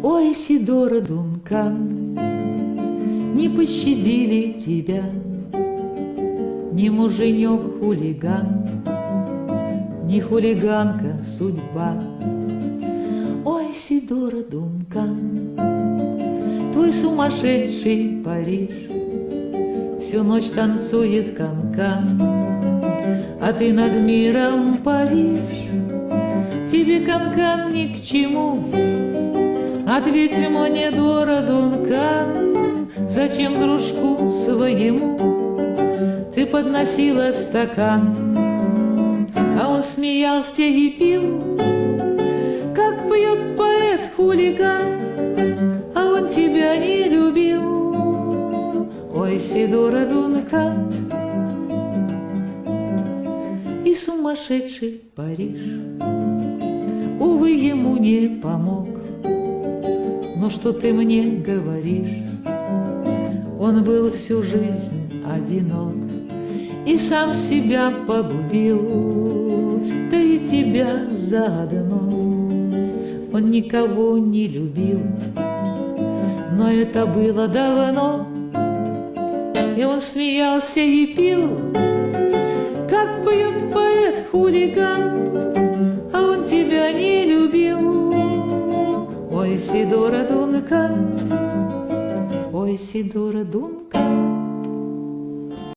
Ой, Сидора Дункан, не пощадили тебя ни муженек-хулиган, ни хулиганка судьба. Ой, Сидора Дункан, твой сумасшедший Париж всю ночь танцует канкан, а ты над миром паришь. Тебе канкан ни к чему, ответь мне, Дора Дункан, зачем дружку своему ты подносила стакан? А он смеялся и пил, как пьет поэт-хулиган, а он тебя не любил. Ой, Сидора Дункан, и сумасшедший Париж, увы, ему не помог. Но что ты мне говоришь? Он был всю жизнь одинок и сам себя погубил, да и тебя заодно. Он никого не любил, но это было давно. И он смеялся и пил, как поет поэт-хулиган, а он тебя не любил. Ой, Сидора Дункан, ой, Сидора Дункан.